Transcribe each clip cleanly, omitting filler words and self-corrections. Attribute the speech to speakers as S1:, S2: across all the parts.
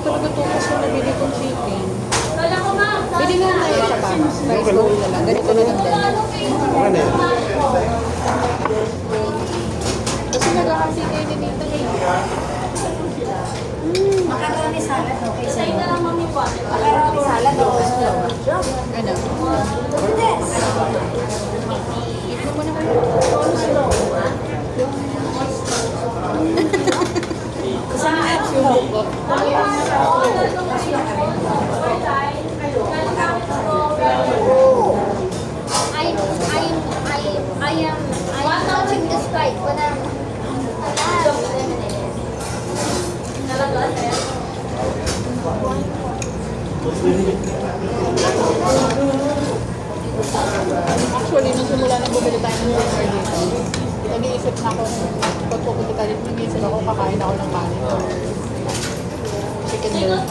S1: talaga tumas yung nabili kong chicken. Bili na na yung sapa. Rice bowl na lang. Ganito na lang din.
S2: Ano yan?
S1: Kasi nag-ahati kayo ni Nita eh.
S3: Macaroni salad, okay sa'yo. Macaroni salad, okay sa'yo.
S1: Ano?
S3: Yes.
S1: Ito mo naman. Subok ko.
S3: I am touching the Sprite when I'm
S1: Actually, nung simula na bumili tayo ng dinner dito, nag-iisip na ako, pag pupunta tayo dito, nag-iisip ako, kakain ako ng kanin. Chicken meal.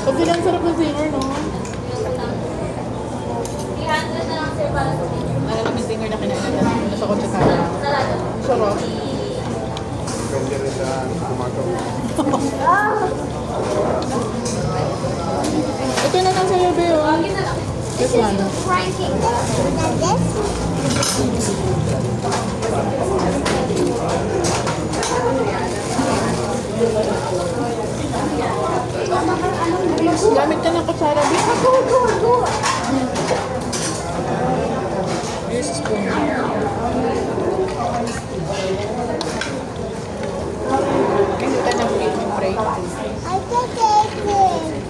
S1: Pag sila ang sarap ng zinger, no? Ano naman yung zinger na kinain natin? Nasa kotse tayo. Sarap.
S2: Pwede rin sa tomato.
S1: Ito na lang sa'yo, Beo. This one.
S3: pranking.
S1: Gamit ka ng kutsara, Beo. This is spoon. Hindi ka ng pray.
S3: I can take it.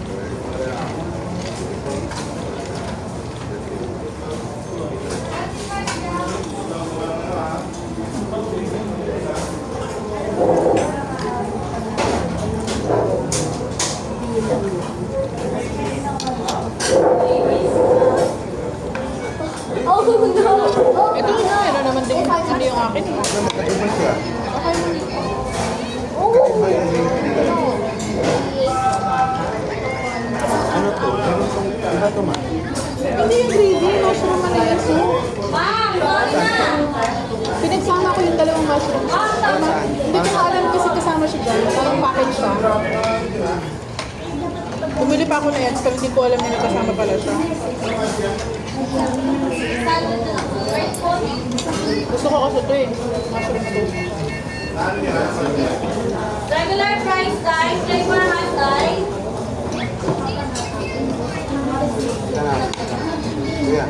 S3: Oh no!
S1: Ito, meron naman din. Ano yung akin?
S2: Magkaiba siya. Ano to? Meron tong iba to ma.
S1: Hindi yung greedy. Mushroom na yan. So, pinagsama ko yung dalawang mushroom. Hindi ko alam kasi kasama siya dyan. Parang package siya. Bumili pa ako na yan, pero hindi ko alam na nakasama pala siya. Gusto ko kasi ito eh. Mushroom to.
S4: Regular fries, guys. Flavor hot, guys.
S2: Kuya.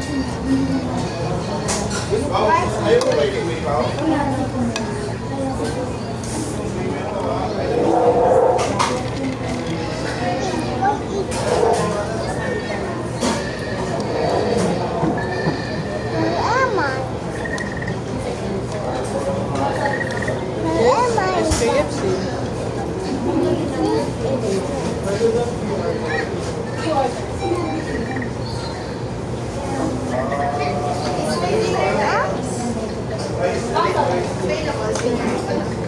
S1: SKFC.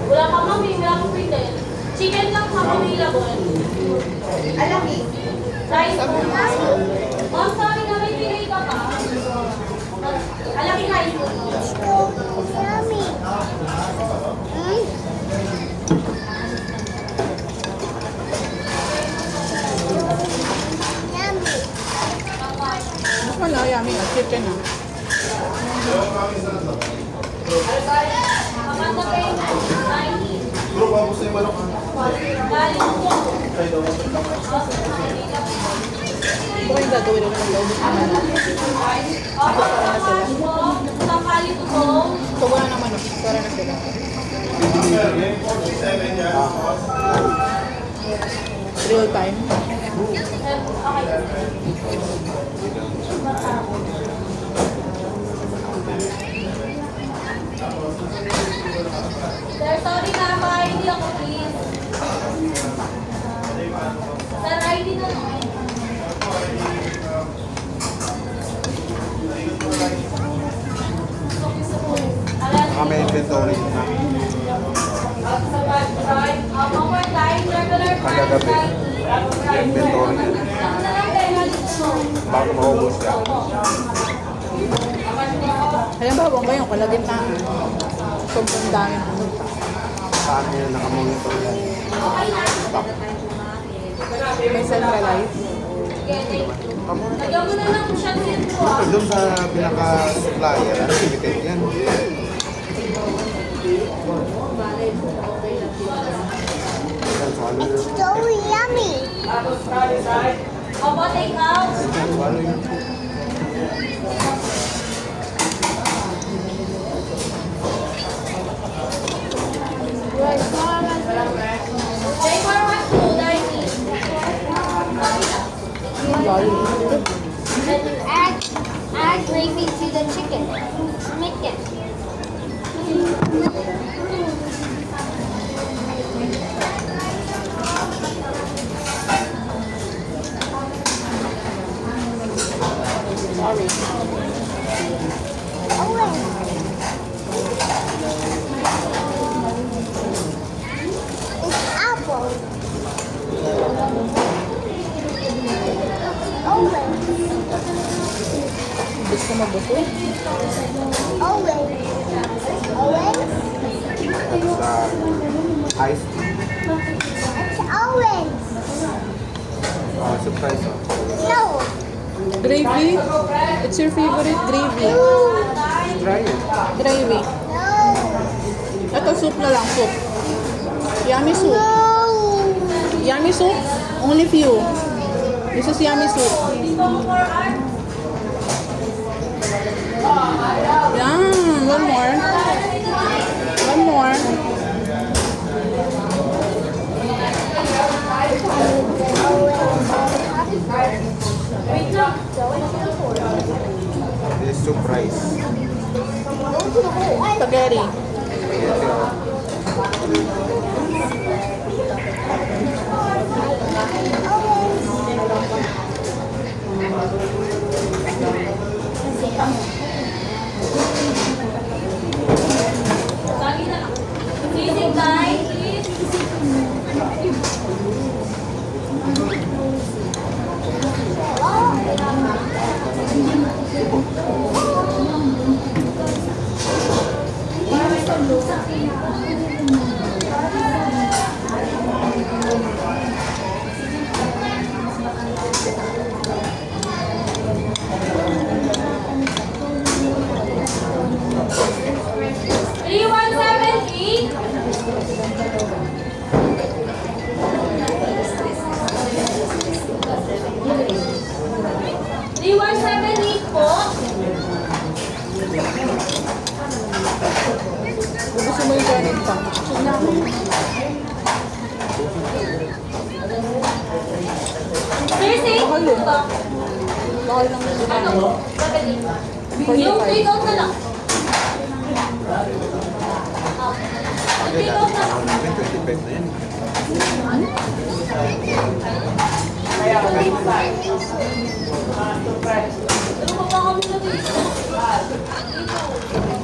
S4: Wala pa, mami. Wala pa printed. Chicken lang pa available. Rice po. Ma'am, sorry na may delay ka pa. Alaming rice po.
S1: Wala, yummy na. Chicken na.
S4: Kapag na kayo, 90.
S2: Bro, bago sa'yo manok.
S4: Galing po.
S1: Ito ko yung gagawin na naman daw. Naman na.
S4: Tangkali to po.
S1: So, wala naman. Sara na sila. Real time.
S4: Sir, sorry na, pa-ID ako, please. Sir, ID na lang.
S2: Baka may inventory na. Kagagabi. Inventory na. Bago maubos ka.
S1: Halimbawa ngayon, kalagitnaan. Sobrang daming pumunta.
S2: Saan nila nakamonitor yan? Stop.
S1: May centralized.
S4: Lagyan mo na lang siya dito ah.
S2: Doon sa pinaka-supplier, limited yan.
S3: It's so yummy.
S4: Opo, take out. Take for what food, Darcy?
S3: And you add gravy to the chicken. Make it.
S1: Sorry.
S3: Oh, wait. It's apple. Oh, wait.
S1: Gusto mo buto?
S3: Oh, wait. Oh, wait.
S2: That's ice tea.
S3: It's orange.
S2: Surprise.
S3: No.
S1: Gravy? It's your favorite gravy.
S2: Try it.
S1: Gravy.
S3: No.
S1: Ito, soup na lang, soup. Yummy soup.
S3: No.
S1: Yummy soup? Only few. This is yummy soup. Yum! One more. One more.
S2: This is surprise.
S1: Spaghetti.
S4: Lagi na lang. Sisig, Day, please. Three, 178. 3178 po.
S1: Gusto mo yung ganun pa? Check na ako.
S4: Thursday?
S1: Mahal yun.
S4: Ito.
S1: Bakal lang yung
S4: Ano?
S1: ganun.
S4: Yung take out na lang.
S2: Okay,
S4: Take out na lang.
S2: 25 na yan.
S4: Ano pa ba kami na dito?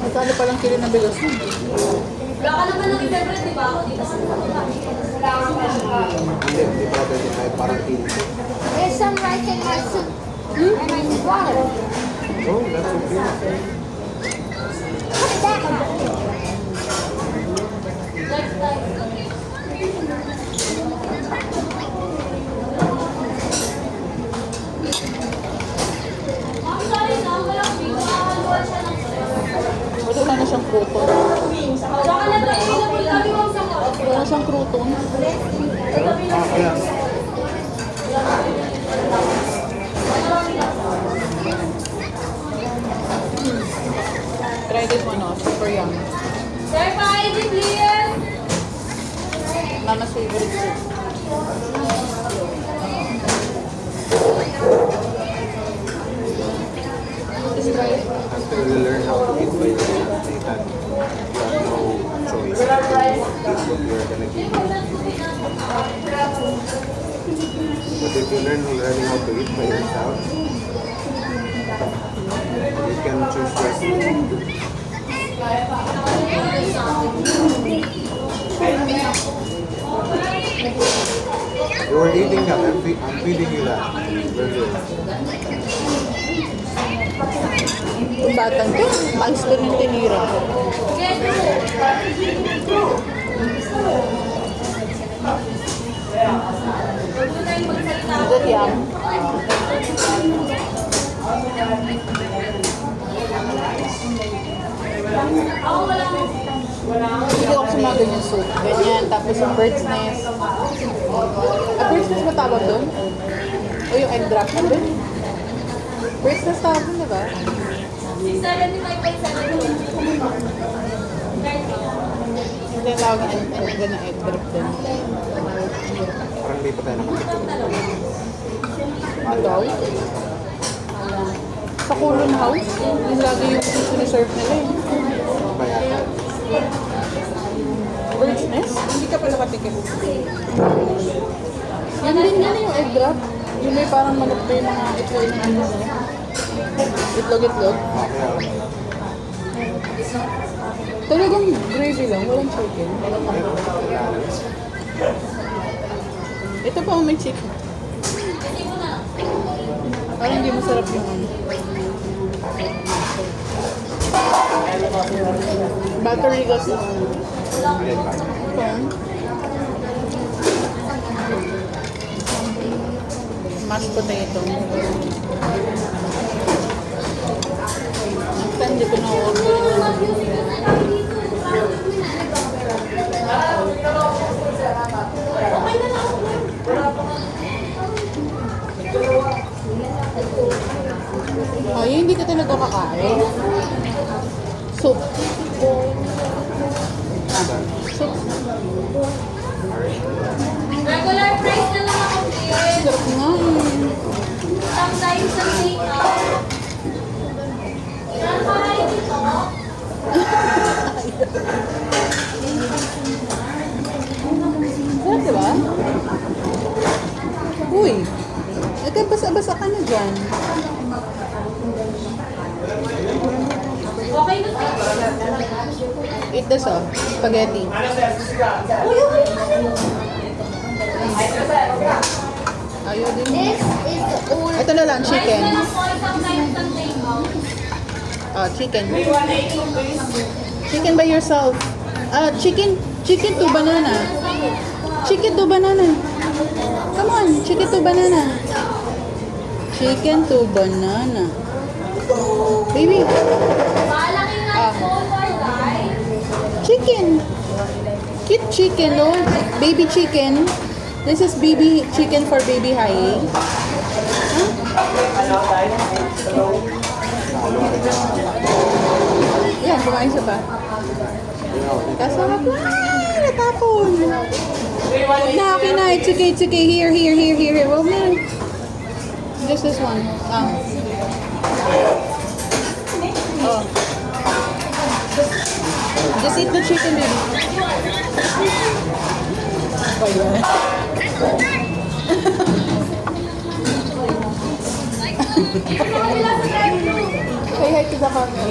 S1: Magkano pa lang kilo ng bigas mo?
S4: Wala ka naman ng favorite, di ba? Ako dito.
S2: Hindi pa 25, parang 15.
S3: There's some rice in my soup. And my water.
S2: Oh, that's okay.
S3: What's that?
S4: Next time. Ma'am, sorry na. Walang big. Makahaluan siya ng
S1: Wala na siyang crouton.
S4: Saka na ito, available kami ma'am sa kotse.
S1: Wala na siyang crouton.
S2: Yeah.
S1: Try this one out. Super yummy.
S4: Sir, pa-ID please.
S1: Mama's favorite soup. Just try it.
S2: After you learn how to eat by yourself, you have no choice. That's what you're gonna give. But if you learning how to eat by yourself, you can choose yourself. You were eating that. I'm feeding you that. Very good.
S1: Yung batang to, pals ko ng tinira.
S4: Huwag mo tayong magsalita.
S1: Ram. Hindi ko kasi mga ganyan soup. Ganyan, tapos yung bird's nest. Bird's nest ba tawag doon? O yung egg drop na doon? Bird's nest tawag doon, diba?
S4: 675 by 7.
S1: Hindi tawag na egg drop doon.
S2: Parang hindi pa tayo nakakita.
S1: Agaw? Sa Kulon House, yung lagi yung siniserve nila eh.
S2: Kaya,
S1: Bird's nest? Hindi ka pa nakatikim. Yan din yan yung egg drop. Yung may parang manok pa yung mga itlog ng ano niya. Itlog-itlog. Talagang gravy lang, walang chicken. Ito pa may chicken. Parang hindi masarap yung ano. Battery kasi. Ito. Mashed potato. Ito hindi ko na-order. Ay, hindi ka talaga kakain. Soup. Soup.
S4: Regular price na lang ako, please.
S1: Sarap nga eh.
S4: Sometimes sa take-out. Yan para dito.
S1: Sarap, diba? Uy, nagkabasa-basa ka na dyan.
S4: Okay na sa
S1: Eat this oh, spaghetti. Ayaw din. Ito na lang, chicken.
S4: Sometimes sa take-out.
S1: Oh, chicken. Chicken by yourself. Chicken to banana. Chicken to banana. Come on, chicken to banana. Chicken to banana. Baby,
S4: Malaki nga yung color, guys.
S1: chicken. Cute chicken, no? Baby chicken. This is baby chicken for baby Haye. Yan, kumain siya pa. Kasarap na. Natapon. Huwag na, okay na. It's okay, it's okay. Here. Huwag na. Just this one. Oh. Just eat the chicken, baby. Oh, yeah. Say hi to the camera.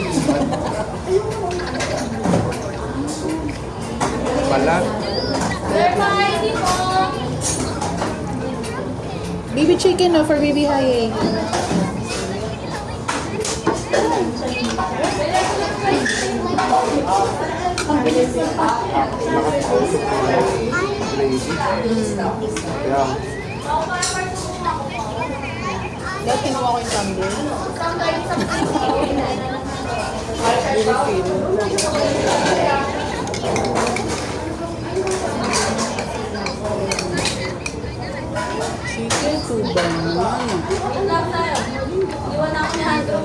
S2: Wala.
S4: Bye, dito.
S1: Baby chicken, no, for baby Haye.
S2: Kaya,
S1: Dahil kinuha ko yung tumbler.
S4: Sometimes sa
S1: Chicken to banana.
S4: Lang tayo. Iwan ako ni Handro.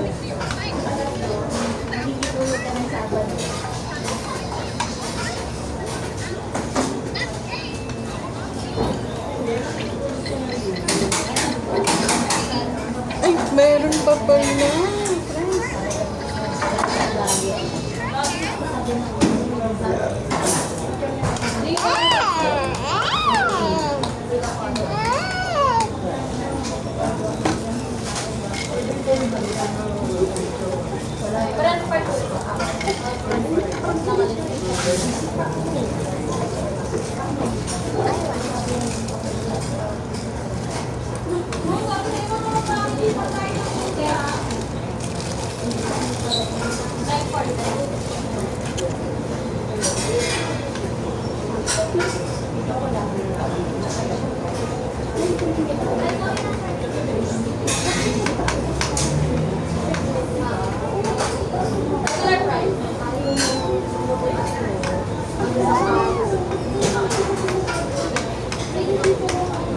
S1: Ay, meron pa pala.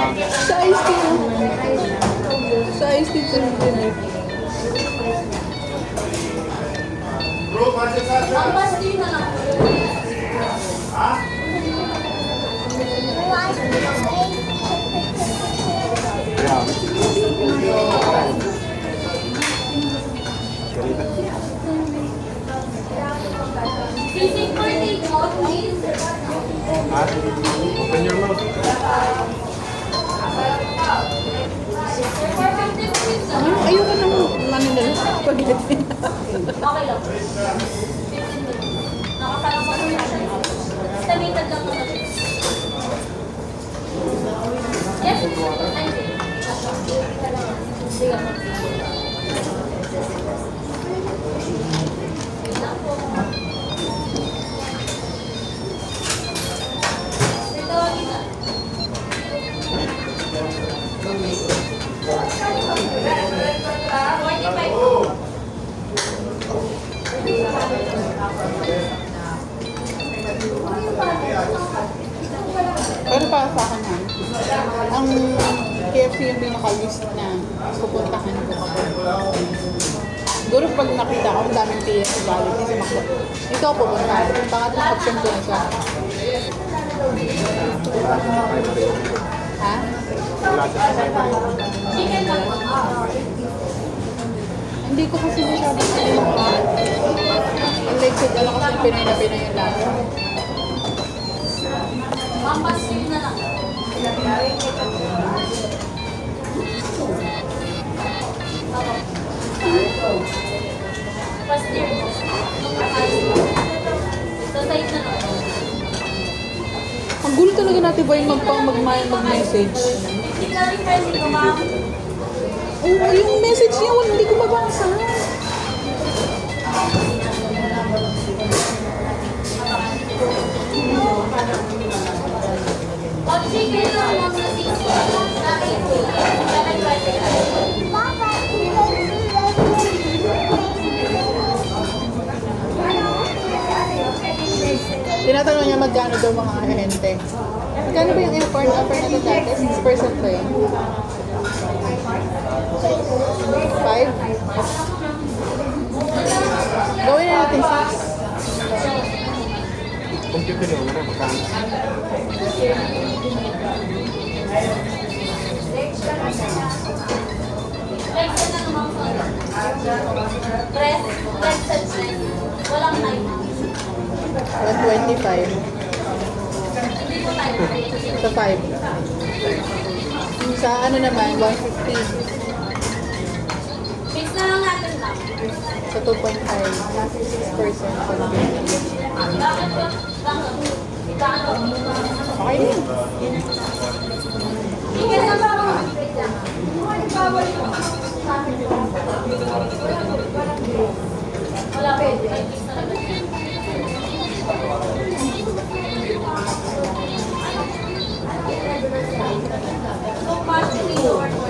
S1: Sa ice tea. Sa ice tea.
S4: Ang basti na lang.
S2: Yeah. Ganito.
S4: Sisig for take out, please.
S2: Ha? Open your mouth.
S4: For 50 minutes lang.
S1: Ayoko nang maninala. Pagilid.
S4: Okay lang. 15 minutes. Nakasalang pa rin siya. Estimated lang naman. Yes. Thank you. Sige. Wait lang po. Ito, lagi na.
S1: Pero para sa akin ha, ang KFC yung pinaka-list na pupuntahan ko kapag. Siguro pag nakita ko, ang daming PS quality sa McDo. Ito ako pupunta. Pangatlong option ko na siya. Ha?
S2: Wala sa primary.
S4: Chicken lang.
S1: Hindi ko kasi masyado sa mga like said, alam kasi yung Pinoy na Pinoy yung lasa.
S4: Mampasin na lang. Pastir mo. Sa side na lang.
S1: Ang gulo talaga natin ba yung mag-message?
S4: Hindi ka rin pwede ko, ma'am.
S1: Oo, yung message niya, hindi ko mabasa.
S4: O chicken lang, ma'am, na sisig. Sa 8. Kaya pwede ka.
S1: Tinatanong niya magkano daw mga ahente. Magkano ba yung airport offer natin dati? 6% ba yun? 5? Gawin na natin 6.
S2: Computer nyo na magkano.
S4: Legs na naman po. Press, legs and press. Walang knife.
S1: 125.
S4: Hindi po tayo.
S1: Sa 5. Sa ano naman, 150.
S4: Mix na lang natin lang.
S1: Sa 2.5. 6% pa lang.
S4: Bakit po? Bakit? Bakit?
S1: Okay din.
S4: Chicken na ba? Wala po. May mix na lang. So, partially lower po.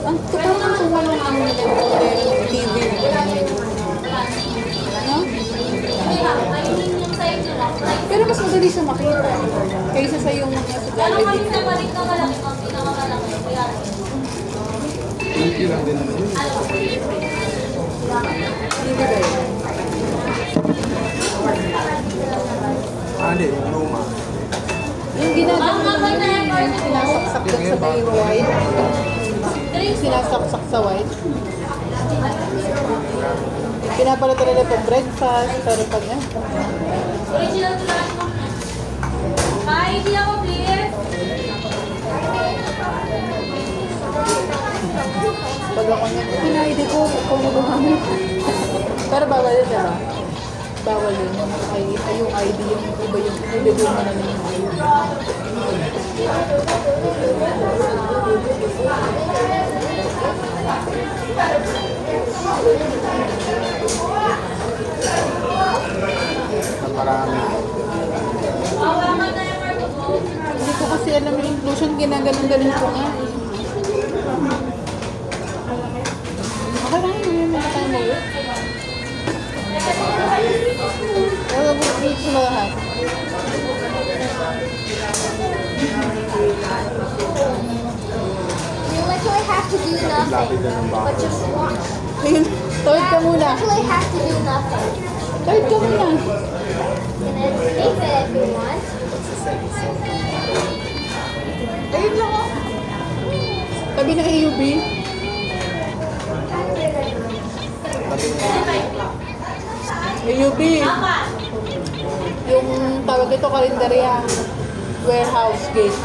S1: Ang tukang ang sumalong ang TV. No? Pero mas madali siya makita kaysa sa yung mga sa
S4: Ano kami
S1: Jollibee.
S4: sa balik na malaki, ang pinakamalaki. Kaya,
S2: Hindi lang din naman yun.
S1: TV ba yun?
S2: Hindi, yung luma.
S1: Yung ginagawa naman yung sinasaksak doon sa may white. Sinasaksak sa white. Pinapalitan nila pag breakfast, pero pag
S4: original to lahat mo. Kahit hindi ako please.
S1: pag ako niya, hindi ko kung nabuhamin. Pero bawal yun, diba? bawal yun. Yung ID, yung iba yung i-review mo na yung ID.
S2: Na marami.
S1: Hindi ko kasi alam yung inclusion, ginaganon-ganon ko nga. Okay lang yun, may tayo mo yun. Wala ko dito sa lahat.
S3: You literally have to do nothing,
S2: Lapid na ng
S3: but
S2: baka.
S3: just walk.
S1: Ayun, tawid ka muna.
S3: Literally have to do nothing.
S1: Tawid ka muna.
S3: And then save it if you want.
S1: Ayun lang oh. Tabi ng AUB. AUB. Yung tawag ito, karinderya. Warehouse gate.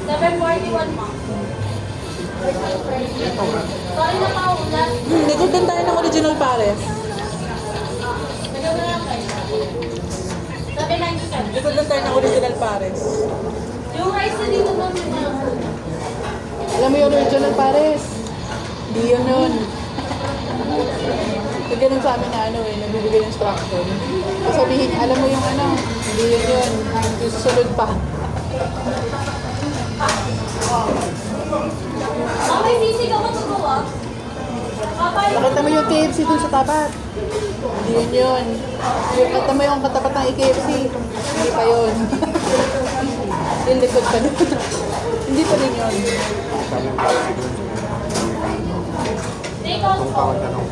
S4: 7:41 mo. Sorry na paulan.
S1: Likod din tayo ng original pares.
S4: Nagawin na lang kayo. 7:97.
S1: Likod din tayo ng original pares.
S4: Yung rice na dito naman yun.
S1: Alam mo yung original pares? Hindi yun nun. Pag ganun sa amin na ano eh, nagbibigay ng instruction. Sabihin, alam mo yung ano, hindi yun yun. Yung susunod pa.
S4: Oh, may sisi ka matugawa. Kapal.
S1: Nakita mo yung KFC dun sa tapat. Hindi yun yun. Yung nakita mo yung katapat ng KFC. Hindi pa yun. Yung likod pa dun. Hindi pa rin yun.
S2: Kami ang kasi doon.
S4: Take out
S2: Kung
S4: po.
S2: kawag tanong.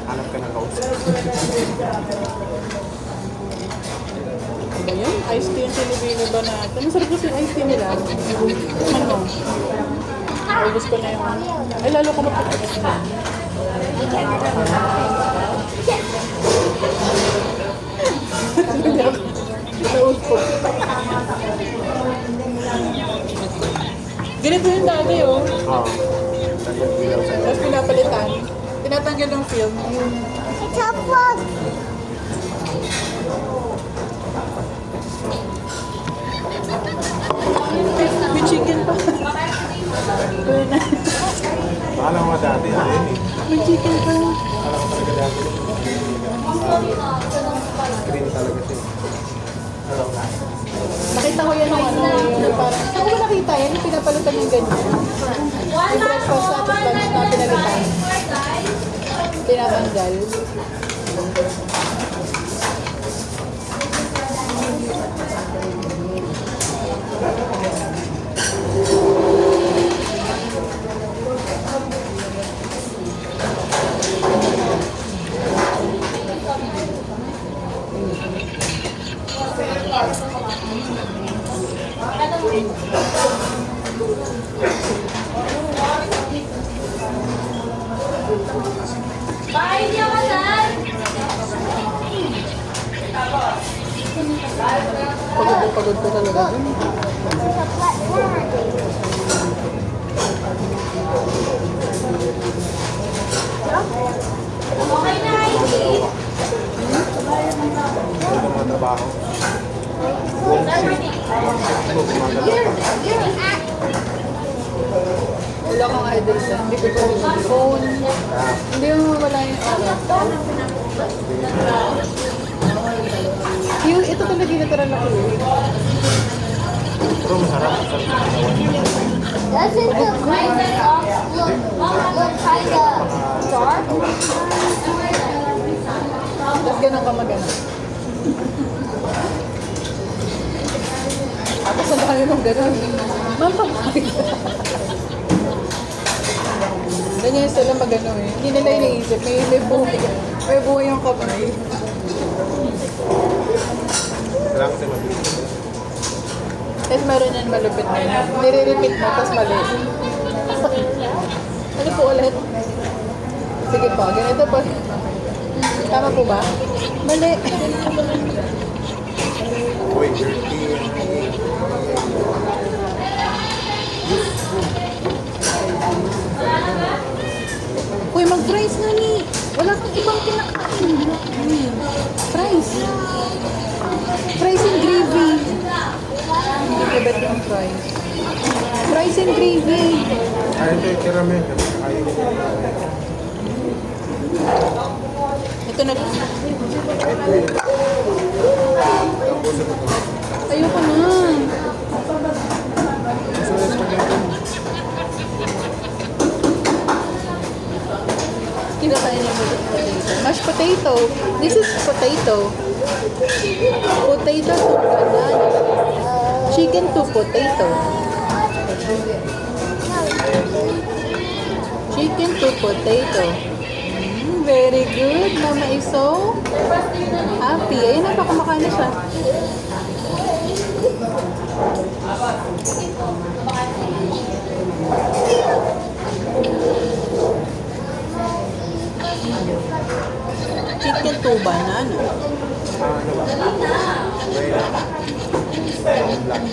S2: Hanap ka ng kausap.
S1: Ano ba yun? Iced tea yung sinibili ba natin? Masarap kasi yung iced tea nila. Ano? Ay, gusto ko na yung... Ay, lalo ko mapapagod. Naud ko. Ganito yung dati, oh.
S2: Oo. Tagal bilang sa
S1: Tapos pinapalitan. Tinatanggal ng film.
S3: It's a vlog.
S1: May chicken pa. Pero na.
S2: Akala ko nga dati, ano yun eh.
S1: May chicken pa.
S2: Akala ko talaga dati. Green talaga siya. Ano?
S1: Nakita ko yan ng ano, yung parang... Saan ko ba nakita yan? Yung pinapalitan yung ganyan. Yung breakfast at lunch na pinalitan. Tinatanggal.
S4: Bye, niya ka saan?
S1: Pagod ko talaga dun.
S3: There's a platform.
S4: Okay na, Ivy.
S2: Ano mga trabaho? Ano, gumagalaw ka.
S3: You're at
S1: Wala kang idol sa. Hindi ko pa yung phone. Hindi mo wala yung oras. Yung ito talaga yung natural ako.
S2: Pero masarap.
S3: doesn't the mindset look kind of dark?
S1: Tapos ganun ka magano. Tapos ang dami mong ganun. Ma'am, pagkain. Ganyan sila magano eh. Hindi nila iniisip. May buhay yung kamay.
S2: Kailangan kasi mabilis.
S1: Tapos meron yan malupit na yun. Nire-repeat mo, tapos mali. Ano po ulit? Sige po, ganito po. Tama po ba? Mali.
S2: Uy, dirty.
S1: mag-fries na ni. Wala kang ibang kinakain. Fries. Fries and gravy. Hindi ko ba't yung fries? Fries and gravy.
S2: Ay, ito yung caramel. Ayaw ko.
S1: Ito na.
S2: Tapos ito.
S1: Ayoko na.
S2: So, let's spaghetti.
S1: Kinakain niya yung potato. Mashed potato. This is potato. Potato to banana. Chicken to potato. Chicken to potato. Very good. Mama is so happy. Ayun na, baka kumakain na siya. Chicken to banana.
S2: Ano ba? Black.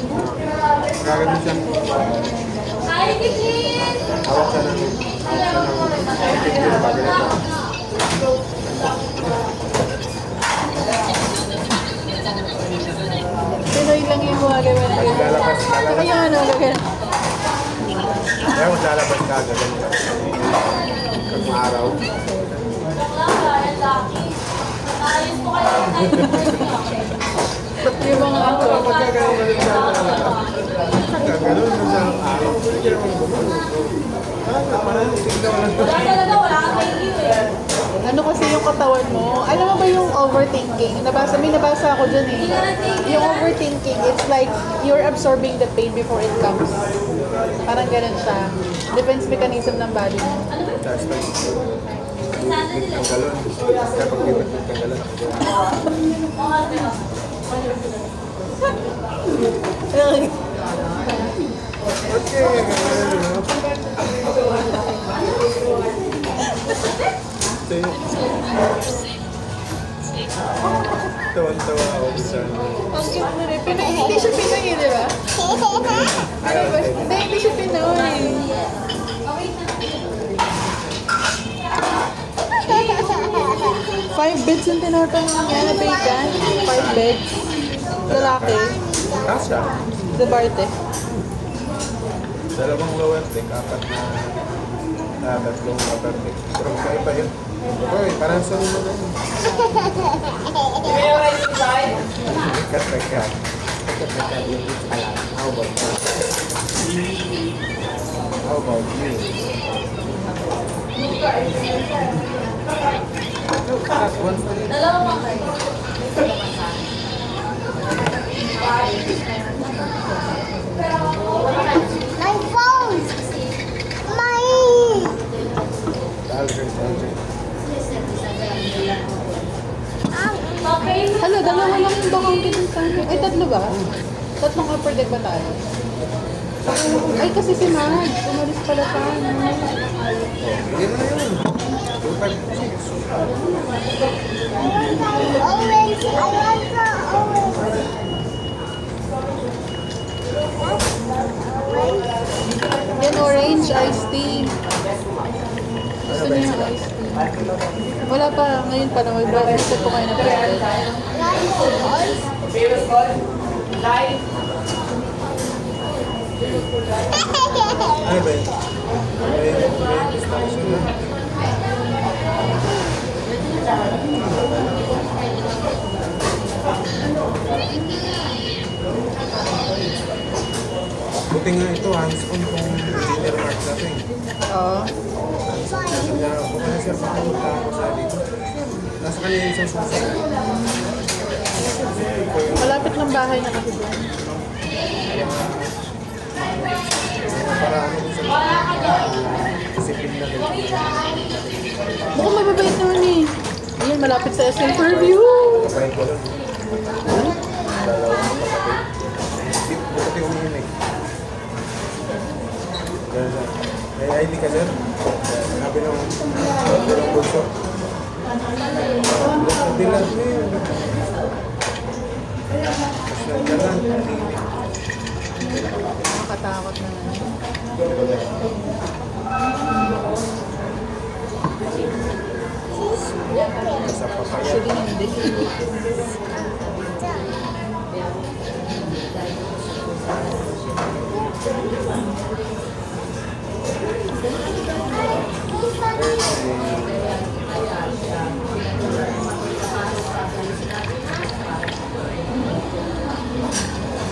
S2: Gagawin siya.
S4: Hi, Kitchen!
S2: Hawak siya ng bagay na ito.
S1: Pinoy lang yung gumagawa na yun.
S2: Lalabas.
S1: Saka yung ano, gagawin.
S2: Kaya maglalabas ka agad. Pag maaraw.
S4: Ayos po kayo.
S1: Yung mga ako.
S2: Gagano'n na siya ang araw. Hindi naman bumulo. Parang tignan mo lang.
S4: Wala talaga, wala kang thank you eh.
S1: Ano kasi yung katawan mo? Alam mo ba yung overthinking? May nabasa ako dyan eh. Yung overthinking, it's like you're absorbing the pain before it comes. Parang ganun siya. Defense mechanism ng body mo.
S2: Tapos tanggalon. Kapag di ba tanggalon? Okay, Tawan-tawa ako sa
S1: Ang cute na rin. Hindi siya Pinoy eh, di ba? Ano ba? Hindi siya Pinoy. Five beds yung tinatanong niya na bacon. 5 beds. Lalaki.
S2: Kasha.
S1: The Barte.
S2: Dalawang lower deck, tatlong upper deck. Pero iba yun. Okay, parang sa naman na yun. Kat na kat. Kat na kat yung each alam. How about you? How about you? No, cut one for you.
S4: Dalawang kayo.
S3: My phone! My...
S2: Aldrin.
S4: Okay.
S1: Hala, dalawa lang yung bakang kinuntahan. Ay, tatlo ba? Tatlong upper deck ba tayo? Ay, kasi si Mag. Umalis pala siya.
S2: Hindi mo na yun.
S3: Orange! I want the orange!
S1: Yan, orange iced tea. Gusto niya yung iced tea. Wala pa. Ngayon pa naman. Gusto ko kayo na pwede.
S2: Ano ba yun? May distraction na. Buti nga ito, hands-on kung dinner mark natin.
S1: Oo.
S2: Kaya kung siya papunta ako sa dito. Nasa kanya yung isang susi.
S1: Malapit ng bahay na kasi doon.
S2: Para ano sa isipin na rin.
S1: Mukhang mababait naman eh. Ayun, malapit sa SM Fairview.
S2: Kapay ko lang. Dalawang kapatid. Buti umihinig. May ID ka sir? Sabi ng bulso. Bilang mo yun. Jalan.
S1: Nakakatakot na.
S2: Sa papaya.
S1: Actually, hindi.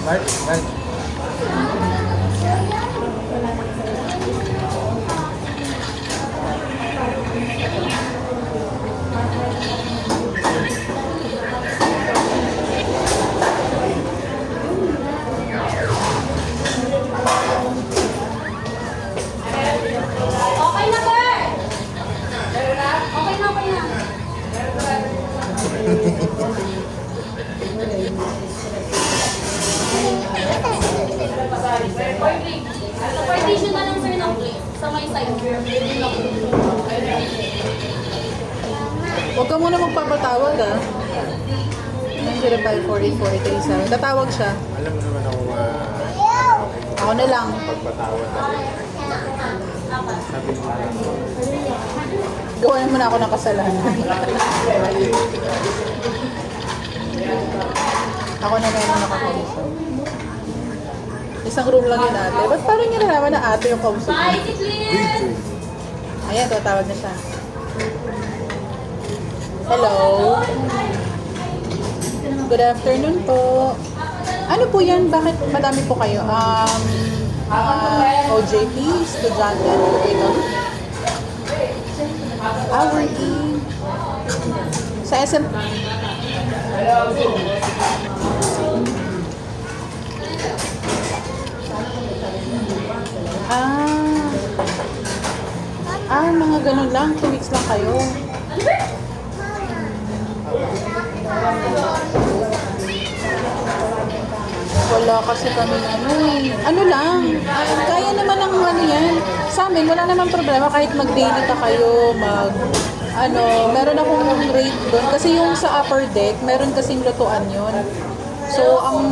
S2: Mark, Mark.
S4: Okay na, Bert! Okay na, okay na. Partition na lang, sir, ng plate. Sa may side.
S1: Huwag ka muna magpapatawag ah. 905-48-437. Tatawag siya.
S2: Alam mo naman ako
S1: Ako na lang.
S2: pagpatawad ako. Sabi mo na.
S1: Gawain mo na ako ng kasalanan. Ako na meron nakakausap. Isang room lang yun ate. Ba't parang niya nalaman na ate yung kausap
S4: Bye,
S1: niya?
S4: Caitlin!
S1: Ayan, tatawag na siya. Hello? Good afternoon po. Ano po yan? Bakit madami po kayo? OJT, estudyante, ito. Working. Sa SM. Mga ganun lang. 2 weeks lang kayo. Wala kasi kami ano lang, kaya naman ng ano yan. Sa amin, wala naman problema kahit mag-daily ka kayo, meron akong rate doon. Kasi yung sa upper deck, meron kasing lutuan yun. So, ang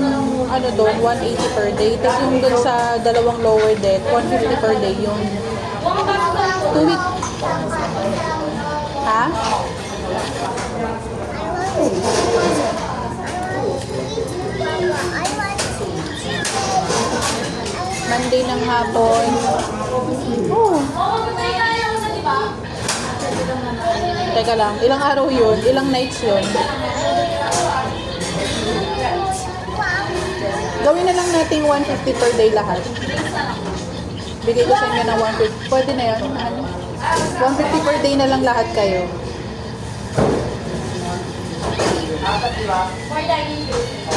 S1: doon, 180 per day. Tapos yung doon sa dalawang lower deck, 150 per day yung 2 week. Ha? Monday ng hapon. Oh. Teka lang, ilang araw yun? Ilang nights yun? Gawin na lang natin 150 per day lahat. Bigay ko sa inyo ng 150. Pwede na yun. 150 per day na lang lahat kayo.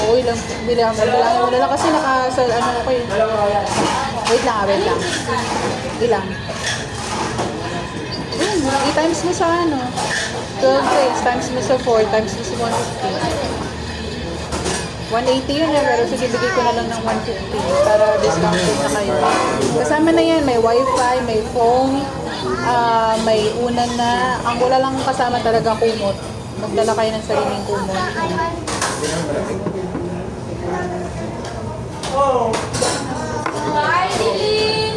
S1: Oo, ilang bilang mo na lang kasi okay. Wait lang. Ilang. I-times mo sa 12 days, times mo sa 4, times mo sa 150. 180 yun pero sige, bigay ko na lang ng 150 para discounted na kayo. Kasama na yan, may wifi, may phone, may unan na. Ang wala lang kasama talaga kumot. Magdala kayo ng sariling kumot.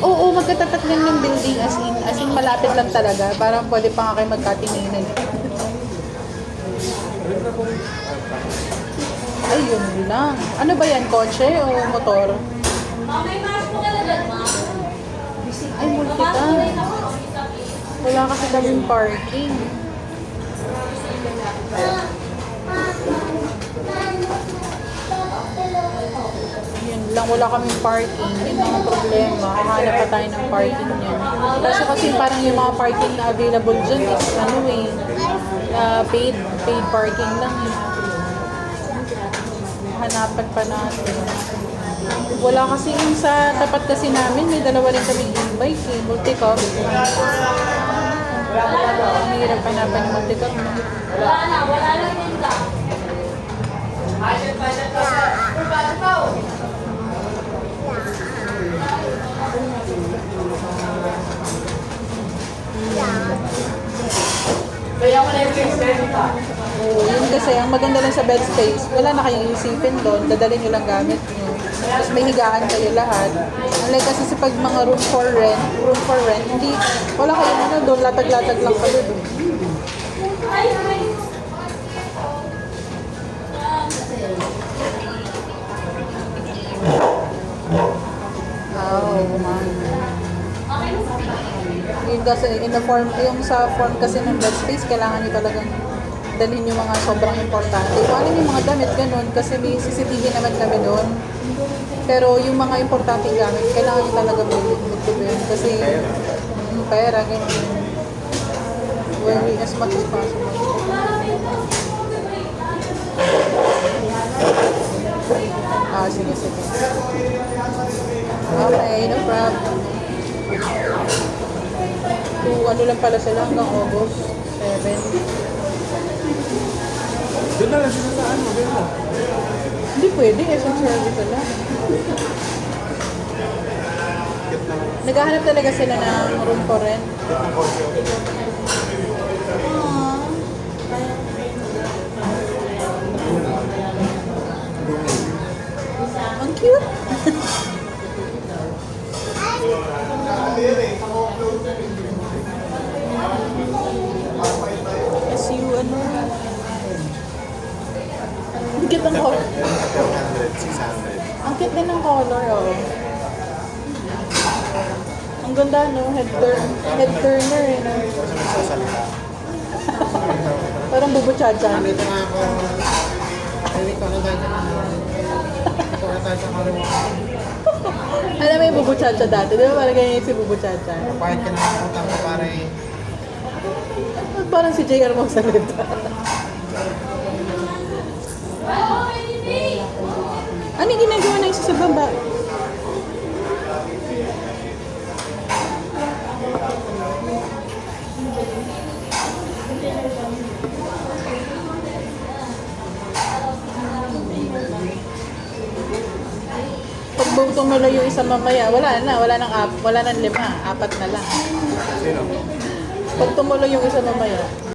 S1: Oo, magkatapat lang ng building as in malapit lang talaga. Parang pwede pa nga kayo magkatinginan. Ay, yun lang. Ano ba yan? Kotse o motor?
S4: May mask po ka na dyan, ma'am.
S1: Ay, multi ka. Wala kasi kaming parking. Yun lang, wala kaming parking. Yun ang problema. Hanap pa tayo ng parking niyan. Kasi parang yung mga parking na available dyan is paid parking lang. Hanapan pa natin. Wala kasi yung sa tapat kasi namin, may dalawa rin kaming e-bike multi-cup. Ang hirap hanapan yung multi-cup.
S4: Wala na din lang.
S1: Oo, yun kasi, ang maganda lang sa bed space, wala na kayong isipin doon, dadalhin nyo lang gamit nyo. Tapos may higaan kayo lahat. Unlike kasi sa pag mga room for rent, hindi, wala kayong ano doon, latag-latag lang kayo doon. Man. Yung kasi in the form, yung sa form kasi ng bed space, kailangan nyo talagang dalhin yung mga sobrang importante. Kung ano yung mga damit, ganun, kasi may CCTV naman kami doon. Pero yung mga importante gamit, kailangan nyo talaga magtubin. Kasi pera, ganun. Well, as much as possible. Sige. Okay, no problem. Ano lang pala sila hanggang August 7.
S2: Doon na lang sila sa ano, doon na.
S1: Hindi pwede, SM service sila. Naghahanap talaga sila ng room for rent. Ang cute! SU ano? Ang cute ng color.
S2: 400, 600.
S1: Ang cute din ng color, oh. Ang ganda, no? Head turner, eh, no?
S2: Kasi magsasalita.
S1: Parang bubuchacha.
S2: Dito nga ako. Dito na tayo sa Dito na tayo sa kaliwa.
S1: Alam mo yung bubuchacha dati, di ba? Parang ganyan si bubuchacha.
S2: Kapahit ka na nakakutang ko pare.
S1: Parang si JR magsalita. Ano yung ginagawa na isa sa baba? Pag tumuloy yung isa mamaya, wala nang 5, 4 na lang.
S2: Sino?
S1: Pag tumuloy yung isa mamaya,